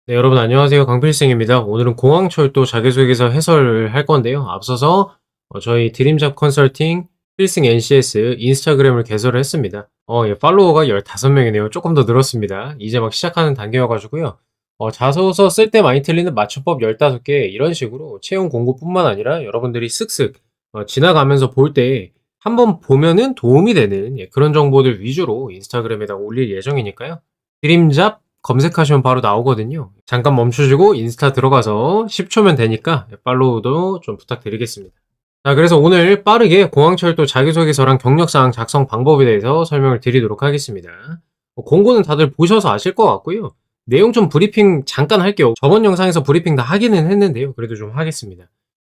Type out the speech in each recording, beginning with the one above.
네, 여러분 안녕하세요. 강필승입니다. 오늘은 공항철도 자기소개서 해설을 할 건데요. 앞서서 저희 드림잡 컨설팅 필승 NCS 인스타그램을 개설을 했습니다. 예, 팔로워가 15명이네요. 조금 더 늘었습니다. 이제 막 시작하는 단계여가지고요. 자소서 쓸 때 많이 틀리는 맞춤법 15개 이런 식으로 채용 공고뿐만 아니라 여러분들이 쓱쓱 지나가면서 볼 때 한번 보면은 도움이 되는 그런 정보들 위주로 인스타그램에다가 올릴 예정이니까요. 드림잡 검색하시면 바로 나오거든요. 잠깐 멈추시고 인스타 들어가서 10초면 되니까 팔로우도 좀 부탁드리겠습니다. 자, 그래서 오늘 빠르게 공항철도 자기소개서랑 경력사항 작성 방법에 대해서 설명을 드리도록 하겠습니다. 공고는 다들 보셔서 아실 것 같고요. 내용 좀 브리핑 잠깐 할게요. 저번 영상에서 브리핑 다 하기는 했는데요. 그래도 좀 하겠습니다.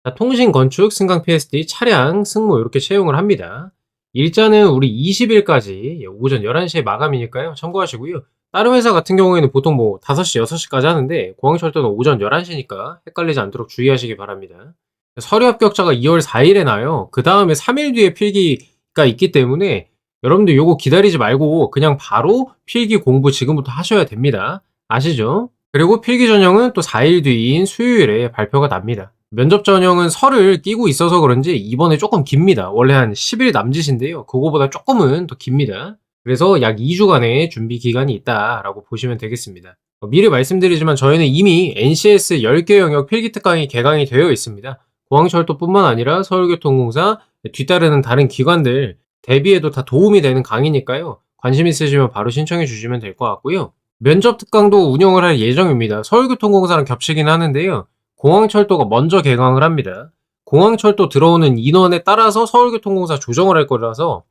자, 통신, 건축, 승강 PSD, 차량, 승무 이렇게 채용을 합니다. 일자는 우리 20일까지 오전 11시에 마감이니까요. 참고하시고요. 다른 회사 같은 경우에는 보통 뭐 5시, 6시까지 하는데 공항철도는 오전 11시니까 헷갈리지 않도록 주의하시기 바랍니다. 서류 합격자가 2월 4일에 나요. 그 다음에 3일 뒤에 필기가 있기 때문에 여러분들 요거 기다리지 말고 그냥 바로 필기 공부 지금부터 하셔야 됩니다. 아시죠? 그리고 필기 전형은 또 4일 뒤인 수요일에 발표가 납니다. 면접 전형은 설을 끼고 있어서 그런지 이번에 조금 깁니다. 원래 한 10일 남짓인데요. 그거보다 조금은 더 깁니다. 그래서 약 2주간의 준비 기간이 있다라고 보시면 되겠습니다. 미리 말씀드리지만 저희는 이미 NCS 10개 영역 필기 특강이 개강이 되어 있습니다. 공항철도뿐만 아니라 서울교통공사, 뒤따르는 다른 기관들 대비에도 다 도움이 되는 강의니까요. 관심 있으시면 바로 신청해 주시면 될 것 같고요. 면접 특강도 운영을 할 예정입니다. 서울교통공사랑 겹치긴 하는데요. 공항철도가 먼저 개강을 합니다. 공항철도 들어오는 인원에 따라서 서울교통공사 조정을 할 거라서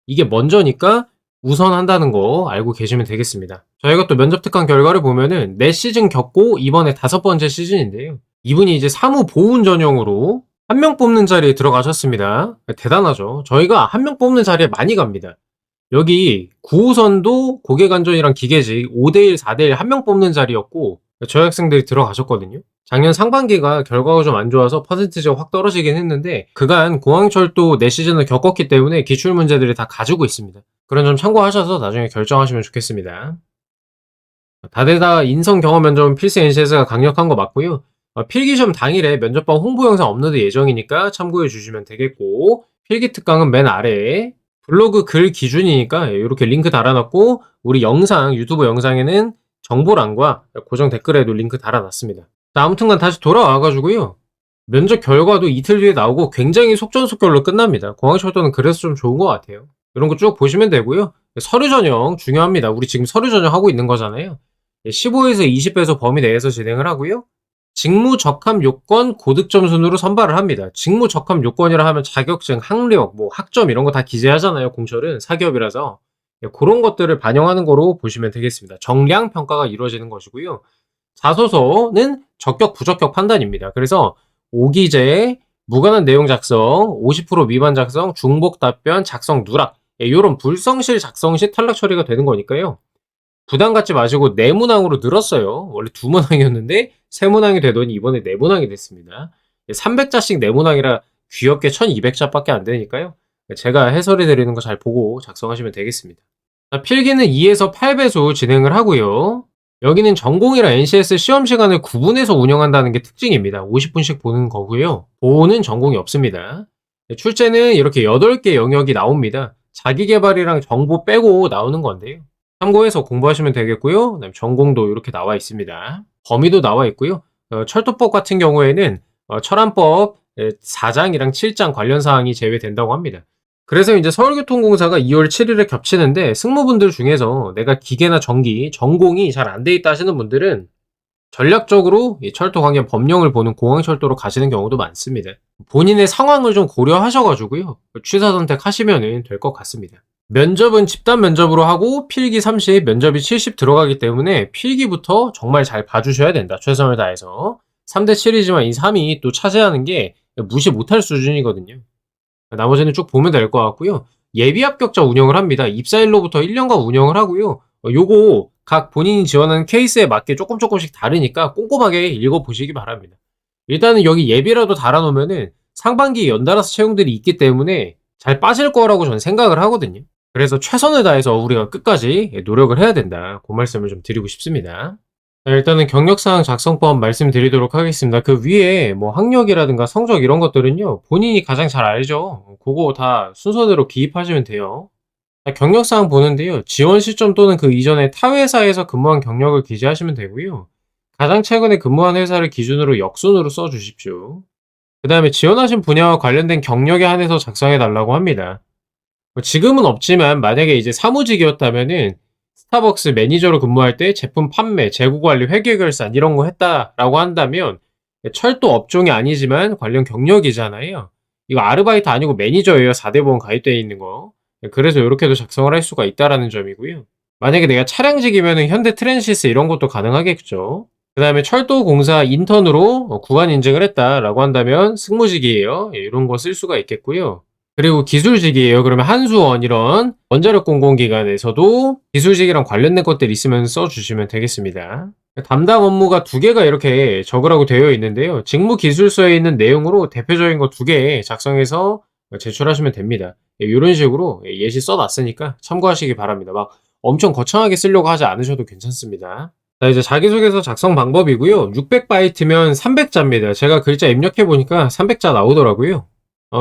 이게 먼저니까 우선 한다는 거 알고 계시면 되겠습니다. 저희가 또 면접 특강 결과를 보면은 4시즌 겪고 이번에 5번째 시즌인데요. 이분이 이제 사무 보훈 전형으로 한 명 뽑는 자리에 들어가셨습니다. 대단하죠. 저희가 한 명 뽑는 자리에 많이 갑니다. 여기 9호선도 고객안전이랑 기계직 5대1, 4대1 한 명 뽑는 자리였고 저희 학생들이 들어가셨거든요. 작년 상반기가 결과가 좀 안 좋아서 퍼센티지가 확 떨어지긴 했는데 그간 공항철도 4시즌을 겪었기 때문에 기출문제들을 다 가지고 있습니다. 그런 점 참고하셔서 나중에 결정하시면 좋겠습니다. 다대다 인성 경험 면접은 필수 NCS가 강력한 거 맞고요. 필기시험 당일에 면접방 홍보 영상 업로드 예정이니까 참고해 주시면 되겠고 필기 특강은 맨 아래에 블로그 글 기준이니까 이렇게 링크 달아놨고 우리 영상 유튜브 영상에는 정보란과 고정 댓글에도 링크 달아놨습니다. 자, 아무튼간 다시 돌아와가지고요. 면접 결과도 이틀 뒤에 나오고 굉장히 속전속결로 끝납니다. 공항철도는 그래서 좀 좋은 것 같아요. 이런 거 쭉 보시면 되고요. 서류 전형 중요합니다. 우리 지금 서류 전형 하고 있는 거잖아요. 15에서 20배속 범위 내에서 진행을 하고요. 직무 적합 요건 고득점 순으로 선발을 합니다. 직무 적합 요건이라 하면 자격증, 학력, 뭐 학점 이런 거 다 기재하잖아요. 공철은 사기업이라서 그런 것들을 반영하는 거로 보시면 되겠습니다. 정량 평가가 이루어지는 것이고요. 자소서는 적격, 부적격 판단입니다. 그래서 오기재, 무관한 내용 작성, 50% 미만 작성, 중복 답변, 작성 누락 이런 불성실 작성 시 탈락 처리가 되는 거니까요. 부담 갖지 마시고 네문항으로 늘었어요. 원래 2문항이었는데 3문항이 되더니 이번에 4문항이 됐습니다. 300자씩 네문항이라 귀엽게 1200자밖에 안 되니까요. 제가 해설해 드리는 거 잘 보고 작성하시면 되겠습니다. 필기는 2에서 8배수 진행을 하고요. 여기는 전공이랑 NCS 시험 시간을 구분해서 운영한다는 게 특징입니다. 50분씩 보는 거고요. 보호는 전공이 없습니다. 출제는 이렇게 8개 영역이 나옵니다. 자기개발이랑 정보 빼고 나오는 건데요. 참고해서 공부하시면 되겠고요. 그다음에 전공도 이렇게 나와 있습니다. 범위도 나와 있고요. 철도법 같은 경우에는 철안법 4장이랑 7장 관련 사항이 제외된다고 합니다. 그래서 이제 서울교통공사가 2월 7일에 겹치는데 승무분들 중에서 내가 기계나 전기, 전공이 잘 안 돼 있다 하시는 분들은 전략적으로 이 철도 관련 법령을 보는 공항철도로 가시는 경우도 많습니다. 본인의 상황을 좀 고려하셔가지고요. 취사 선택하시면 될 것 같습니다. 면접은 집단 면접으로 하고 필기 30, 면접이 70 들어가기 때문에 필기부터 정말 잘 봐주셔야 된다. 최선을 다해서. 3대 7이지만 이 3이 또 차지하는 게 무시 못할 수준이거든요. 나머지는 쭉 보면 될 것 같고요. 예비 합격자 운영을 합니다. 입사일로부터 1년간 운영을 하고요. 요거 각 본인이 지원하는 케이스에 맞게 조금씩 다르니까 꼼꼼하게 읽어보시기 바랍니다. 일단은 여기 예비라도 달아놓으면은 상반기 연달아서 채용들이 있기 때문에 잘 빠질 거라고 저는 생각을 하거든요. 그래서 최선을 다해서 우리가 끝까지 노력을 해야 된다. 그 말씀을 좀 드리고 싶습니다. 자, 일단은 경력사항 작성법 말씀드리도록 하겠습니다. 그 위에 뭐 학력이라든가 성적 이런 것들은요, 본인이 가장 잘 알죠. 그거 다 순서대로 기입하시면 돼요. 자, 경력사항 보는데요. 지원 시점 또는 그 이전에 타 회사에서 근무한 경력을 기재하시면 되고요. 가장 최근에 근무한 회사를 기준으로 역순으로 써 주십시오. 그 다음에 지원하신 분야와 관련된 경력에 한해서 작성해 달라고 합니다. 뭐 지금은 없지만 만약에 이제 사무직이었다면은 스타벅스 매니저로 근무할 때 제품 판매, 재고 관리, 회계 결산 이런 거 했다라고 한다면 철도 업종이 아니지만 관련 경력이잖아요. 이거 아르바이트 아니고 매니저예요. 4대 보험 가입되어 있는 거. 그래서 이렇게도 작성을 할 수가 있다라는 점이고요. 만약에 내가 차량직이면 현대 트랜시스 이런 것도 가능하겠죠. 그 다음에 철도공사 인턴으로 구간 인증을 했다라고 한다면 승무직이에요. 예, 이런 거 쓸 수가 있겠고요. 그리고 기술직이에요. 그러면 한수원 이런 원자력 공공기관에서도 기술직이랑 관련된 것들 있으면 써주시면 되겠습니다. 담당 업무가 두 개가 이렇게 적으라고 되어 있는데요. 직무 기술서에 있는 내용으로 대표적인 거 두 개 작성해서 제출하시면 됩니다. 이런 식으로 예시 써놨으니까 참고하시기 바랍니다. 막 엄청 거창하게 쓰려고 하지 않으셔도 괜찮습니다. 자, 이제 자기소개서 작성 방법이고요. 600바이트면 300자입니다. 제가 글자 입력해보니까 300자 나오더라고요.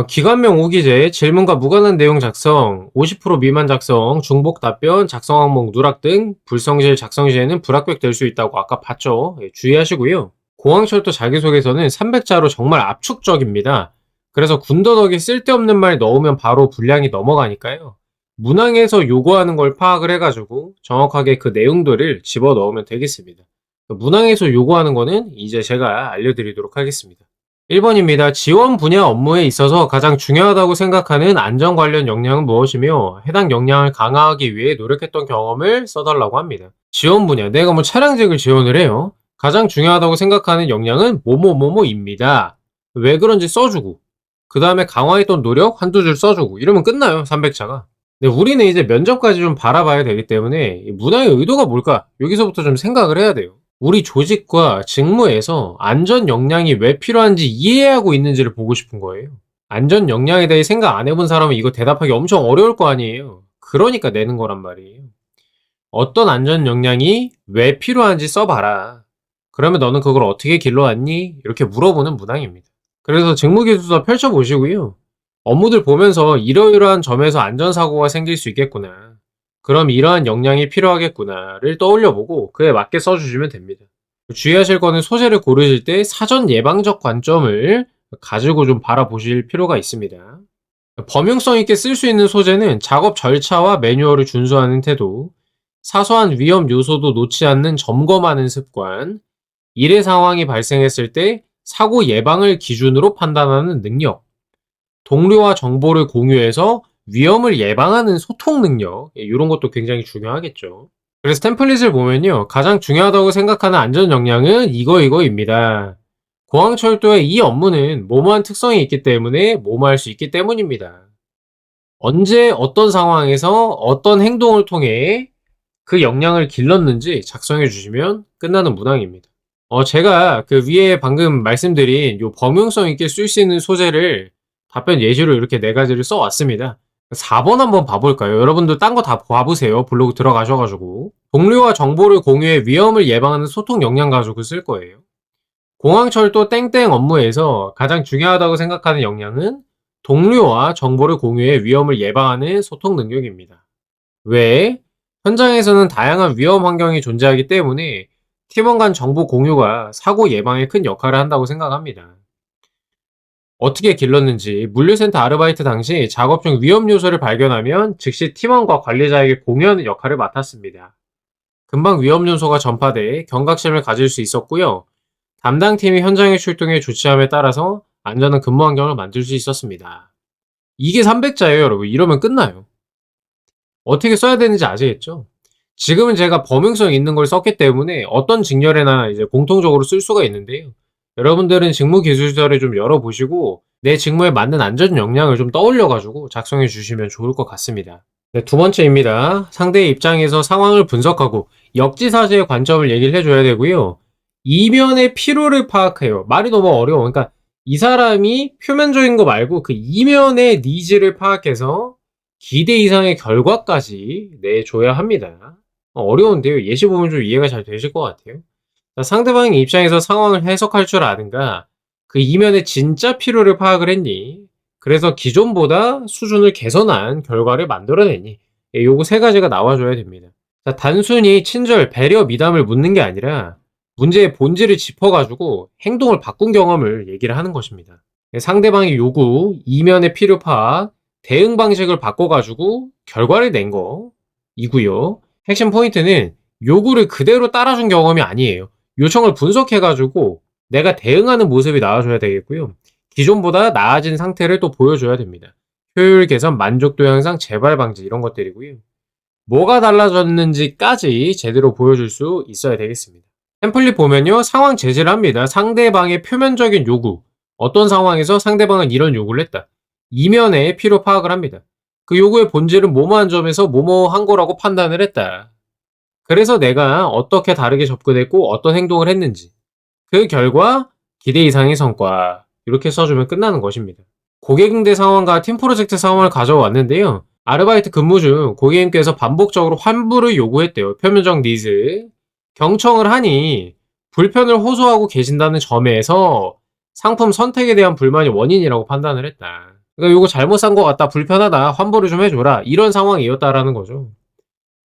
기관명 오기제, 질문과 무관한 내용 작성, 50% 미만 작성, 중복 답변, 작성 항목 누락 등 불성실 작성 시에는 불합격될 수 있다고 아까 봤죠. 예, 주의하시고요. 공항철도 자기소개서는 300자로 정말 압축적입니다. 그래서 군더더기 쓸데없는 말 넣으면 바로 분량이 넘어가니까요. 문항에서 요구하는 걸 파악을 해가지고 정확하게 그 내용들을 집어넣으면 되겠습니다. 문항에서 요구하는 거는 이제 제가 알려드리도록 하겠습니다. 1번입니다. 지원 분야 업무에 있어서 가장 중요하다고 생각하는 안전 관련 역량은 무엇이며 해당 역량을 강화하기 위해 노력했던 경험을 써달라고 합니다. 지원 분야, 내가 뭐 차량직을 지원을 해요. 가장 중요하다고 생각하는 역량은 뭐뭐뭐뭐입니다. 왜 그런지 써주고 그 다음에 강화했던 노력 한두 줄 써주고 이러면 끝나요. 300자가. 근데 우리는 이제 면접까지 좀 바라봐야 되기 때문에 문항의 의도가 뭘까? 여기서부터 좀 생각을 해야 돼요. 우리 조직과 직무에서 안전 역량이 왜 필요한지 이해하고 있는지를 보고 싶은 거예요. 안전 역량에 대해 생각 안 해본 사람은 이거 대답하기 엄청 어려울 거 아니에요. 그러니까 내는 거란 말이에요. 어떤 안전 역량이 왜 필요한지 써봐라. 그러면 너는 그걸 어떻게 길러왔니? 이렇게 물어보는 문항입니다. 그래서 직무기술서 펼쳐보시고요. 업무들 보면서 이러이러한 점에서 안전사고가 생길 수 있겠구나. 그럼 이러한 역량이 필요하겠구나를 떠올려보고 그에 맞게 써주시면 됩니다. 주의하실 거는 소재를 고르실 때 사전 예방적 관점을 가지고 좀 바라보실 필요가 있습니다. 범용성 있게 쓸 수 있는 소재는 작업 절차와 매뉴얼을 준수하는 태도, 사소한 위험 요소도 놓지 않는 점검하는 습관, 일의 상황이 발생했을 때 사고 예방을 기준으로 판단하는 능력, 동료와 정보를 공유해서 위험을 예방하는 소통 능력, 이런 것도 굉장히 중요하겠죠. 그래서 템플릿을 보면요. 가장 중요하다고 생각하는 안전 역량은 이거입니다. 공항철도의 이 업무는 뭐뭐한 특성이 있기 때문에 뭐뭐 할 수 있기 때문입니다. 언제 어떤 상황에서 어떤 행동을 통해 그 역량을 길렀는지 작성해 주시면 끝나는 문항입니다. 제가 그 위에 방금 말씀드린 요 범용성 있게 쓸 수 있는 소재를 답변 예시로 이렇게 네 가지를 써왔습니다. 4번 한번 봐볼까요? 여러분들 딴 거 다 봐보세요. 블로그 들어가셔가지고. 동료와 정보를 공유해 위험을 예방하는 소통 역량 가지고 쓸 거예요. 공항철도 땡땡 업무에서 가장 중요하다고 생각하는 역량은 동료와 정보를 공유해 위험을 예방하는 소통 능력입니다. 왜? 현장에서는 다양한 위험 환경이 존재하기 때문에 팀원 간 정보 공유가 사고 예방에 큰 역할을 한다고 생각합니다. 어떻게 길렀는지 물류센터 아르바이트 당시 작업 중 위험 요소를 발견하면 즉시 팀원과 관리자에게 공유하는 역할을 맡았습니다. 금방 위험 요소가 전파돼 경각심을 가질 수 있었고요. 담당 팀이 현장에 출동해 조치함에 따라서 안전한 근무 환경을 만들 수 있었습니다. 이게 300자예요, 여러분. 이러면 끝나요. 어떻게 써야 되는지 아시겠죠? 지금은 제가 범용성 있는 걸 썼기 때문에 어떤 직렬에나 이제 공통적으로 쓸 수가 있는데요. 여러분들은 직무 기술서를 좀 열어보시고 내 직무에 맞는 안전 역량을 좀 떠올려가지고 작성해 주시면 좋을 것 같습니다. 네, 두 번째입니다. 상대의 입장에서 상황을 분석하고 역지사지의 관점을 얘기를 해줘야 되고요. 이면의 필요를 파악해요. 말이 너무 어려워. 그러니까 이 사람이 표면적인 거 말고 그 이면의 니즈를 파악해서 기대 이상의 결과까지 내줘야 합니다. 어려운데요. 예시 보면 좀 이해가 잘 되실 것 같아요. 자, 상대방의 입장에서 상황을 해석할 줄 아는가? 그 이면의 진짜 필요를 파악을 했니? 그래서 기존보다 수준을 개선한 결과를 만들어내니? 예, 요거 세 가지가 나와줘야 됩니다. 자, 단순히 친절, 배려, 미담을 묻는 게 아니라 문제의 본질을 짚어가지고 행동을 바꾼 경험을 얘기를 하는 것입니다. 예, 상대방의 요구, 이면의 필요 파악, 대응 방식을 바꿔가지고 결과를 낸 거이고요. 핵심 포인트는 요구를 그대로 따라준 경험이 아니에요. 요청을 분석해가지고 내가 대응하는 모습이 나와줘야 되겠고요. 기존보다 나아진 상태를 또 보여줘야 됩니다. 효율 개선, 만족도 향상, 재발 방지 이런 것들이고요. 뭐가 달라졌는지까지 제대로 보여줄 수 있어야 되겠습니다. 템플릿 보면요. 상황 제시를 합니다. 상대방의 표면적인 요구. 어떤 상황에서 상대방은 이런 요구를 했다. 이면의 필요 파악을 합니다. 그 요구의 본질은 뭐뭐한 점에서 뭐뭐한 거라고 판단을 했다. 그래서 내가 어떻게 다르게 접근했고 어떤 행동을 했는지. 그 결과 기대 이상의 성과. 이렇게 써주면 끝나는 것입니다. 고객 응대 상황과 팀 프로젝트 상황을 가져왔는데요. 아르바이트 근무 중 고객님께서 반복적으로 환불을 요구했대요. 표면적 니즈. 경청을 하니 불편을 호소하고 계신다는 점에서 상품 선택에 대한 불만이 원인이라고 판단을 했다. 그러니까 이거 잘못 산 것 같다, 불편하다, 환불을 좀 해줘라, 이런 상황이었다라는 거죠.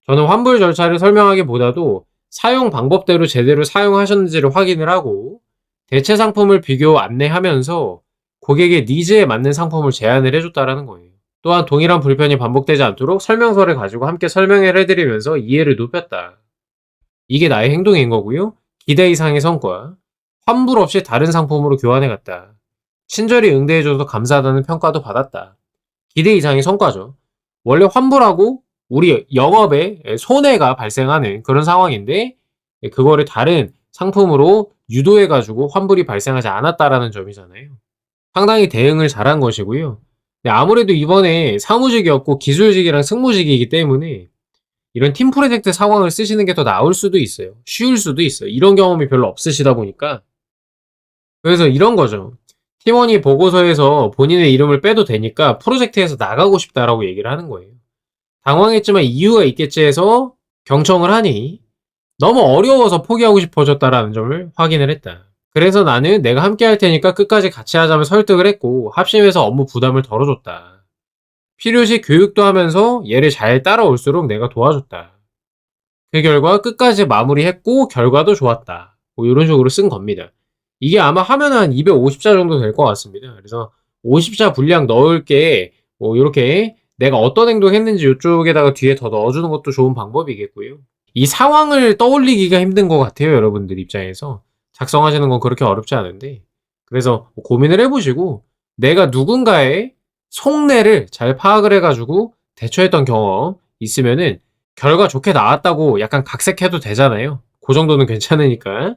저는 환불 절차를 설명하기보다도 사용 방법대로 제대로 사용하셨는지를 확인을 하고 대체 상품을 비교 안내하면서 고객의 니즈에 맞는 상품을 제안을 해줬다라는 거예요. 또한 동일한 불편이 반복되지 않도록 설명서를 가지고 함께 설명을 해드리면서 이해를 높였다. 이게 나의 행동인 거고요. 기대 이상의 성과. 환불 없이 다른 상품으로 교환해갔다. 친절히 응대해줘서 감사하다는 평가도 받았다. 기대 이상의 성과죠. 원래 환불하고 우리 영업에 손해가 발생하는 그런 상황인데 그거를 다른 상품으로 유도해가지고 환불이 발생하지 않았다라는 점이잖아요. 상당히 대응을 잘한 것이고요. 아무래도 이번에 사무직이었고 기술직이랑 승무직이기 때문에 이런 팀 프로젝트 상황을 쓰시는 게 더 나을 수도 있어요. 쉬울 수도 있어요. 이런 경험이 별로 없으시다 보니까. 그래서 이런 거죠. 팀원이 보고서에서 본인의 이름을 빼도 되니까 프로젝트에서 나가고 싶다라고 얘기를 하는 거예요. 당황했지만 이유가 있겠지 해서 경청을 하니 너무 어려워서 포기하고 싶어졌다라는 점을 확인을 했다. 그래서 나는 내가 함께 할 테니까 끝까지 같이 하자면 설득을 했고 합심해서 업무 부담을 덜어줬다. 필요시 교육도 하면서 얘를 잘 따라올수록 내가 도와줬다. 그 결과 끝까지 마무리했고 결과도 좋았다. 뭐 이런 식으로 쓴 겁니다. 이게 아마 하면 한 250자 정도 될 것 같습니다. 그래서 50자 분량 넣을 게 뭐 이렇게 내가 어떤 행동 했는지 이쪽에다가 뒤에 더 넣어주는 것도 좋은 방법이겠고요. 이 상황을 떠올리기가 힘든 것 같아요. 여러분들 입장에서. 작성하시는 건 그렇게 어렵지 않은데. 그래서 고민을 해보시고 내가 누군가의 속내를 잘 파악을 해가지고 대처했던 경험 있으면은 결과 좋게 나왔다고 약간 각색해도 되잖아요. 그 정도는 괜찮으니까.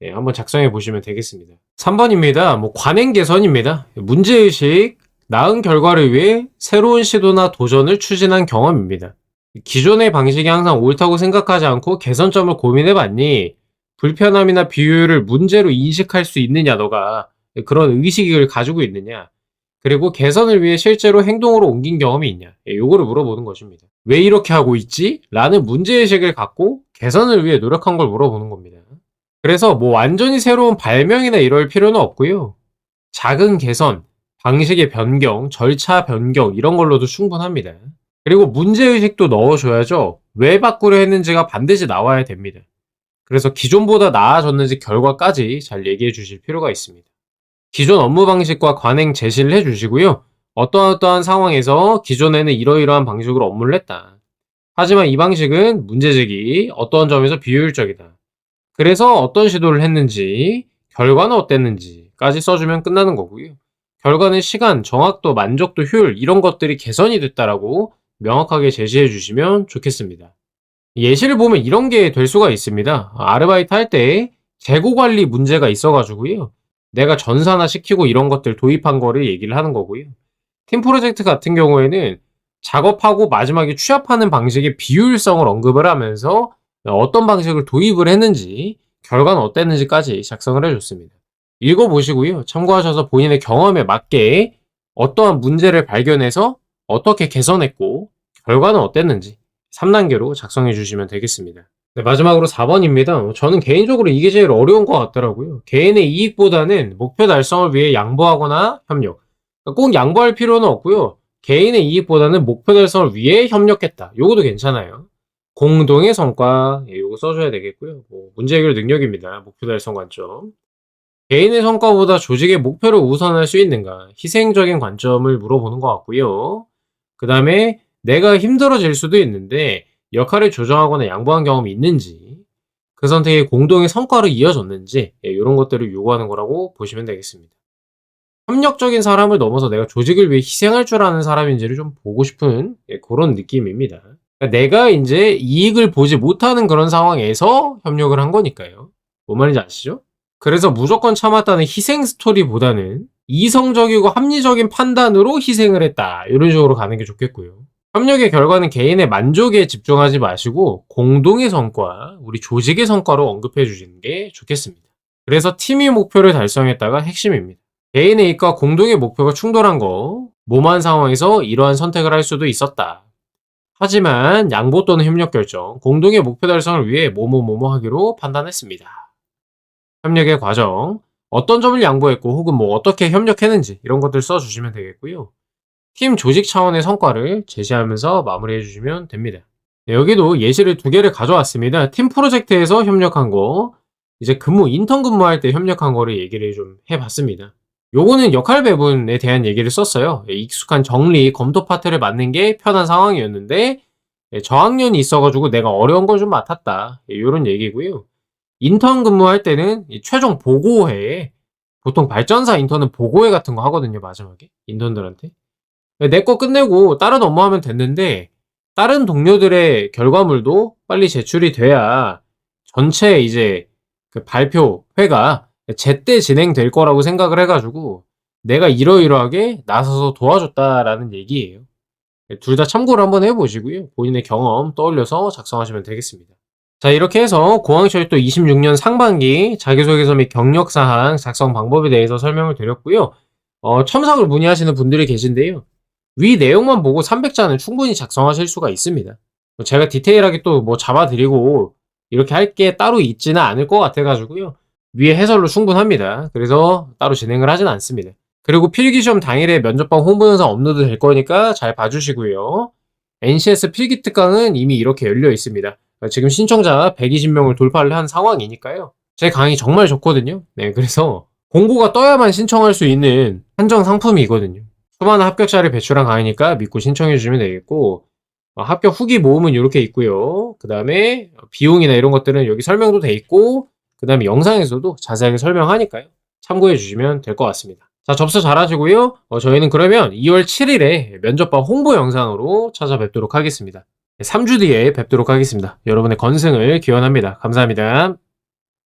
예, 한번 작성해 보시면 되겠습니다. 3번입니다. 관행 개선입니다. 문제의식, 나은 결과를 위해 새로운 시도나 도전을 추진한 경험입니다. 기존의 방식이 항상 옳다고 생각하지 않고 개선점을 고민해 봤니? 불편함이나 비효율을 문제로 인식할 수 있느냐, 너가. 그런 의식을 가지고 있느냐. 그리고 개선을 위해 실제로 행동으로 옮긴 경험이 있냐. 요거를 물어보는 것입니다. 왜 이렇게 하고 있지? 라는 문제의식을 갖고 개선을 위해 노력한 걸 물어보는 겁니다. 그래서 완전히 새로운 발명이나 이럴 필요는 없고요. 작은 개선, 방식의 변경, 절차 변경 이런 걸로도 충분합니다. 그리고 문제의식도 넣어줘야죠. 왜 바꾸려 했는지가 반드시 나와야 됩니다. 그래서 기존보다 나아졌는지 결과까지 잘 얘기해 주실 필요가 있습니다. 기존 업무 방식과 관행 제시를 해주시고요. 어떠한 상황에서 기존에는 이러이러한 방식으로 업무를 했다. 하지만 이 방식은 문제제기, 어떠한 점에서 비효율적이다. 그래서 어떤 시도를 했는지, 결과는 어땠는지까지 써주면 끝나는 거고요. 결과는 시간, 정확도, 만족도, 효율 이런 것들이 개선이 됐다라고 명확하게 제시해 주시면 좋겠습니다. 예시를 보면 이런 게 될 수가 있습니다. 아르바이트 할 때 재고 관리 문제가 있어가지고요. 내가 전산화 시키고 이런 것들 도입한 거를 얘기를 하는 거고요. 팀 프로젝트 같은 경우에는 작업하고 마지막에 취합하는 방식의 비효율성을 언급을 하면서 어떤 방식을 도입을 했는지, 결과는 어땠는지까지 작성을 해줬습니다. 읽어보시고요. 참고하셔서 본인의 경험에 맞게 어떠한 문제를 발견해서 어떻게 개선했고, 결과는 어땠는지 3단계로 작성해 주시면 되겠습니다. 네, 마지막으로 4번입니다. 저는 개인적으로 이게 제일 어려운 것 같더라고요. 개인의 이익보다는 목표 달성을 위해 양보하거나 협력. 그러니까 꼭 양보할 필요는 없고요. 개인의 이익보다는 목표 달성을 위해 협력했다. 요것도 괜찮아요. 공동의 성과, 예, 요거 써줘야 되겠고요. 뭐 문제 해결 능력입니다. 목표 달성 관점. 개인의 성과보다 조직의 목표를 우선할 수 있는가? 희생적인 관점을 물어보는 것 같고요. 그 다음에 내가 힘들어질 수도 있는데 역할을 조정하거나 양보한 경험이 있는지, 그 선택이 공동의 성과로 이어졌는지, 이런 것들을 요구하는 거라고 보시면 되겠습니다. 협력적인 사람을 넘어서 내가 조직을 위해 희생할 줄 아는 사람인지를 좀 보고 싶은 그런 느낌입니다. 그러니까 내가 이제 이익을 보지 못하는 그런 상황에서 협력을 한 거니까요. 뭔 말인지 아시죠? 그래서 무조건 참았다는 희생 스토리보다는 이성적이고 합리적인 판단으로 희생을 했다. 이런 식으로 가는 게 좋겠고요. 협력의 결과는 개인의 만족에 집중하지 마시고 공동의 성과, 우리 조직의 성과로 언급해 주시는 게 좋겠습니다. 그래서 팀이 목표를 달성했다가 핵심입니다. 개인의 이익과 공동의 목표가 충돌한 거, 모호한 상황에서 이러한 선택을 할 수도 있었다. 하지만 양보 또는 협력 결정, 공동의 목표 달성을 위해 뭐뭐뭐뭐 하기로 판단했습니다. 협력의 과정, 어떤 점을 양보했고 혹은 뭐 어떻게 협력했는지 이런 것들 써주시면 되겠고요. 팀 조직 차원의 성과를 제시하면서 마무리해 주시면 됩니다. 네, 여기도 예시를 2개를 가져왔습니다. 팀 프로젝트에서 협력한 거, 이제 인턴 근무할 때 협력한 거를 얘기를 좀 해봤습니다. 요거는 역할 배분에 대한 얘기를 썼어요. 익숙한 정리, 검토 파트를 맡는 게 편한 상황이었는데 저학년이 있어가지고 내가 어려운 걸 좀 맡았다. 이런 얘기고요. 인턴 근무할 때는 최종 보고회에, 보통 발전사 인턴은 보고회 같은 거 하거든요. 마지막에 인턴들한테 내 거 끝내고 다른 업무 하면 됐는데 다른 동료들의 결과물도 빨리 제출이 돼야 전체 이제 그 발표회가 제때 진행될 거라고 생각을 해가지고 내가 이러이러하게 나서서 도와줬다라는 얘기예요. 둘 다 참고를 한번 해보시고요. 본인의 경험 떠올려서 작성하시면 되겠습니다. 자, 이렇게 해서 공항철도 26년 상반기 자기소개서 및 경력사항 작성 방법에 대해서 설명을 드렸고요. 첨삭을 문의하시는 분들이 계신데요. 위 내용만 보고 300자는 충분히 작성하실 수가 있습니다. 제가 디테일하게 또 뭐 잡아드리고 이렇게 할 게 따로 있지는 않을 것 같아가지고요. 위에 해설로 충분합니다. 그래서 따로 진행을 하진 않습니다. 그리고 필기시험 당일에 면접방 홍보 영상 업로드 될 거니까 잘 봐주시고요. NCS 필기 특강은 이미 이렇게 열려 있습니다. 지금 신청자 120명을 돌파를 한 상황이니까요. 제 강의 정말 좋거든요. 네, 그래서 공고가 떠야만 신청할 수 있는 한정 상품이거든요. 수많은 합격자를 배출한 강의니까 믿고 신청해 주시면 되겠고, 합격 후기 모음은 이렇게 있고요. 그 다음에 비용이나 이런 것들은 여기 설명도 돼 있고, 그 다음에 영상에서도 자세하게 설명하니까요. 참고해 주시면 될 것 같습니다. 자, 접수 잘 하시고요. 저희는 그러면 2월 7일에 면접방 홍보 영상으로 찾아뵙도록 하겠습니다. 3주 뒤에 뵙도록 하겠습니다. 여러분의 건승을 기원합니다. 감사합니다.